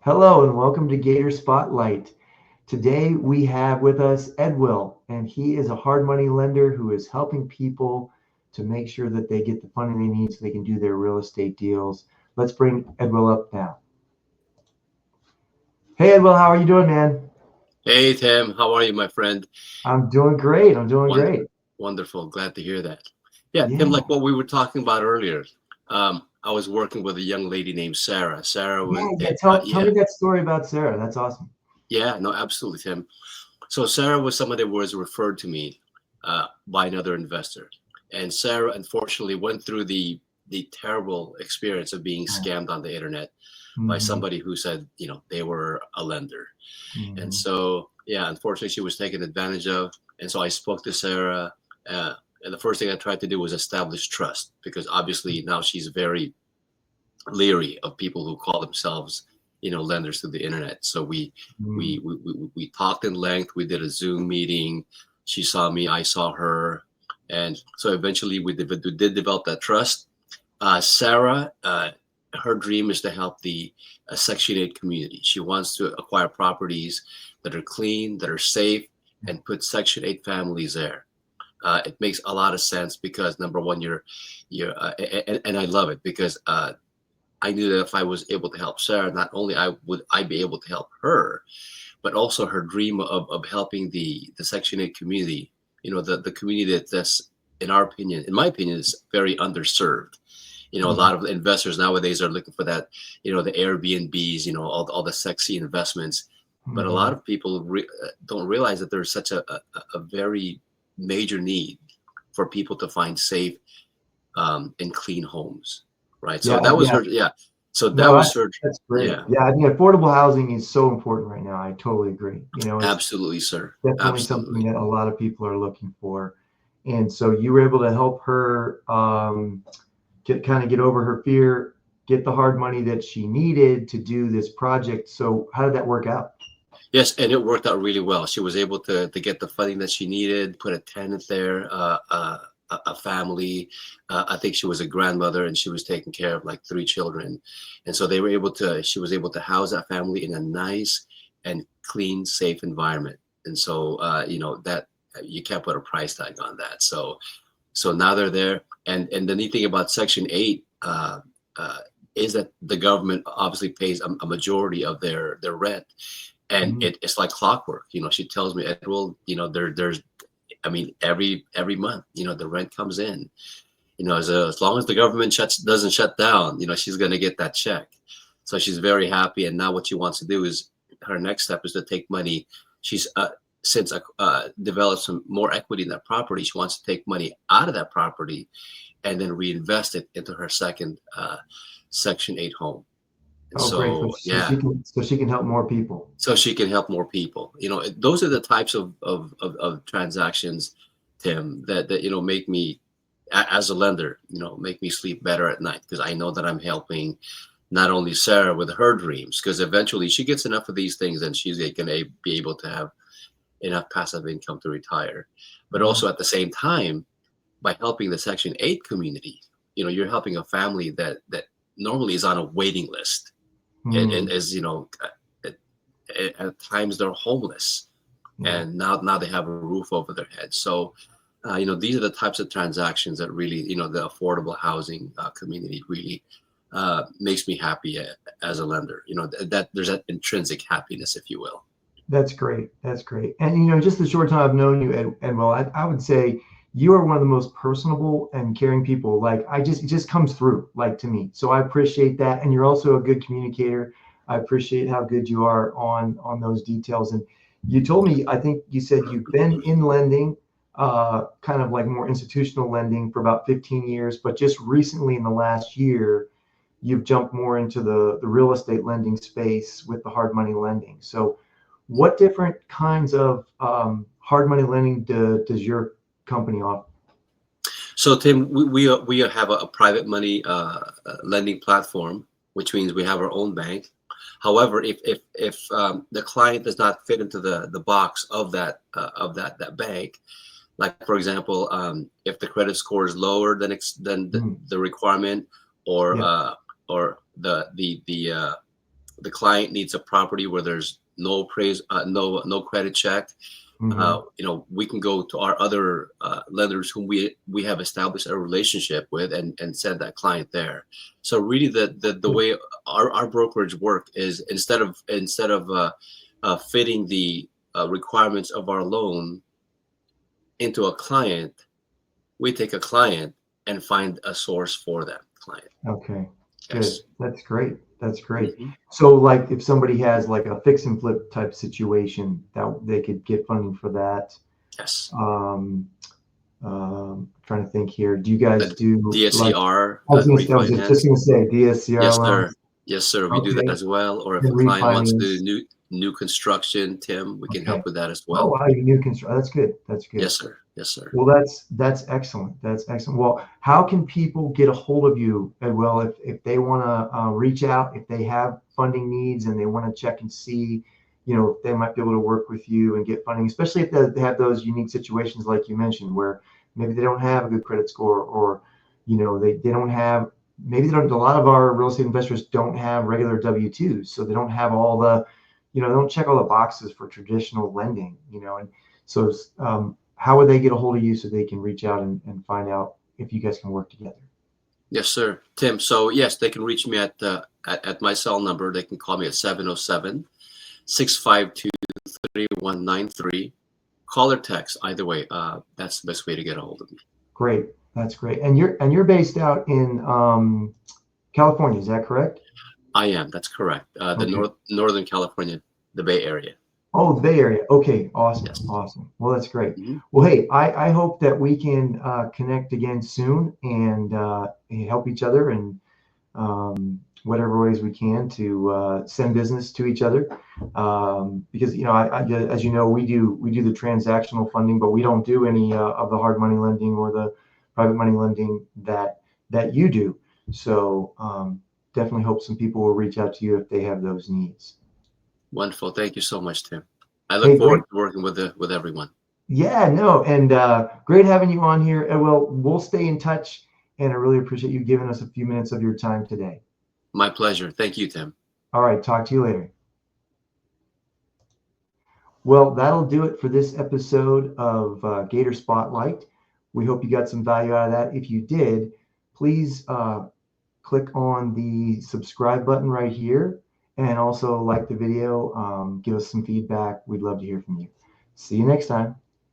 Hello and welcome to Gator Spotlight. Today we have with us Edwil, and he is a hard money lender who is helping people to make sure that they get the funding they need so they can do their real estate deals. Let's bring Edwil up now. Hey Edwil, how are you doing, man? Hey Tim, how are you, my friend? I'm doing great. I'm doing Wonderful, great. wonderful. Glad to hear that. Yeah, Tim, Yeah. like what we were talking about earlier, I was working with a young lady named Sarah. Sarah was, Yeah. Tell me yeah, that story about Sarah. That's awesome. yeah, no, absolutely, Tim. So Sarah was somebody that was referred to me by another investor, and Sarah unfortunately went through the terrible experience of being scammed on the internet by Mm-hmm. somebody who said, they were a lender. And Mm-hmm. so, yeah, unfortunately, she was taken advantage of. And so I spoke to Sarah. And the first thing I tried to do was establish trust because obviously now she's very leery of people who call themselves, lenders through the internet. So we talked in length. We did a Zoom meeting. She saw me, I saw her. And so eventually we did develop that trust. Sarah, her dream is to help the Section 8 community. She wants to acquire properties that are clean, that are safe, and put Section 8 families there. It makes a lot of sense because number one, and I love it because I knew that if I was able to help Sarah, not only would I be able to help her, but also her dream of helping the Section 8 community. The community that's in my opinion, is very underserved. A Mm-hmm. lot of investors nowadays are looking for that, the Airbnbs, all the sexy investments. But a Mm-hmm. lot of people don't realize that there's such a very major need for people to find safe and clean homes, right? So Yeah. that was Yeah. her, yeah. So that No, was her, that's great. yeah, Yeah, I think affordable housing is so important right now. I totally agree. It's absolutely, sir. definitely something Absolutely. that a lot of people are looking for. And so you were able to help her get over her fear, get the hard money that she needed to do this project. So how did that work out? Yes, and it worked out really well. She was able to get the funding that she needed, put a tenant there, a family. I think she was a grandmother, and she was taking care of like three children, and so they were able to. She was able to house that family in a nice and clean, safe environment. And so, that you can't put a price tag on that. So now they're there, and the neat thing about Section 8. Is that the government obviously pays a majority of their rent, and Mhm. it's like clockwork. She tells me, Edwil, there's, I mean, every month, the rent comes in. As long as the government doesn't shut down, she's gonna get that check. So she's very happy. And now what she wants to do is her next step is to take money. She's since developed some more equity in that property. She wants to take money out of that property and then reinvest it into her second Section 8 home. And Oh, great. so, yeah, So she can help more people. so she can help more people. Those are the types of transactions, Tim, that make me, as a lender, make me sleep better at night because I know that I'm helping not only Sarah with her dreams, because eventually she gets enough of these things and she's going to be able to have enough passive income to retire, but Mhm. also at the same time, by helping the Section 8 community, you're helping a family that normally is on a waiting list and Mhm. is, at times they're homeless, Yeah. and now they have a roof over their heads. So these are the types of transactions that really, the affordable housing community really makes me happy as a lender. That there's that intrinsic happiness, if you will. That's great. That's great. And just the short time I've known you, Edwell, I would say you are one of the most personable and caring people. Like it just comes through, like to me. So I appreciate that. And you're also a good communicator. I appreciate how good you are on those details. And you told me, I think you said you've been in lending, kind of like more institutional lending for about 15 years, but just recently in the last year, you've jumped more into the real estate lending space with the hard money lending. So what different kinds of hard money lending does your company offer? So Tim, we have a private money lending platform, which means we have our own bank. However, if the client does not fit into the box of that bank, like for example, if the credit score is lower than Mm, the requirement, or yeah. or the the client needs a property where there's no appraise, no credit check, Hmm. we can go to our other lenders whom we have established a relationship with and send that client there. So really, the way our brokerage work is instead of fitting the requirements of our loan into a client, we take a client and find a source for that client. Okay, good. Yes. That's great. That's great. Hmm. So like if somebody has like a fix and flip type situation, that they could get funding for that. Yes. Um, Trying to think here. Do you guys A do like, DSCR I was just refinance. gonna say DSCR Yes, sir. loans? Yes, sir. We do that Okay. as well. Or if And a client wants to refinance. do new construction, Tim, we can Okay. help with that as Oh, well. wow, you new construct. That's good. That's good. Yes, sir. Yes, sir. Well, that's excellent. That's excellent. Well, how can people get a hold of you, Edwell, if they want to reach out, if they have funding needs and they want to check and see, if they might be able to work with you and get funding, especially if they have those unique situations like you mentioned, where maybe they don't have a good credit score, or they don't have, maybe they don't. A lot of our real estate investors don't have regular W-2s, so they don't have all the, they don't check all the boxes for traditional lending, and so how would they get a hold of you so they can reach out and find out if you guys can work together? Yes, sir. Tim. So yes, they can reach me at my cell number. They can call me at 707-652-3193. Call or text. Either way, that's the best way to get a hold of me. Great, that's great. And you're based out in California, is that correct? I am. That's correct. The Okay. Northern California, the Bay Area. Oh, the Bay Area. Okay, awesome, Yes. awesome. Well, that's great. Hmm. Well, hey, I hope that we can connect again soon and help each other in whatever ways we can to send business to each other. Because as you know, we do the transactional funding, but we don't do any of the hard money lending or the private money lending that you do. So definitely hope some people will reach out to you if they have those needs. Wonderful. Thank you so much, Tim. I look Hey, great. forward to working with everyone. Yeah, no, and great having you on here. And we'll stay in touch, and I really appreciate you giving us a few minutes of your time today. My pleasure. Thank you, Tim. All right, talk to you later. Well, that'll do it for this episode of Gator Spotlight. We hope you got some value out of that. If you did, please click on the subscribe button right here and also like the video. Give us some feedback. We'd love to hear from you. See you next time.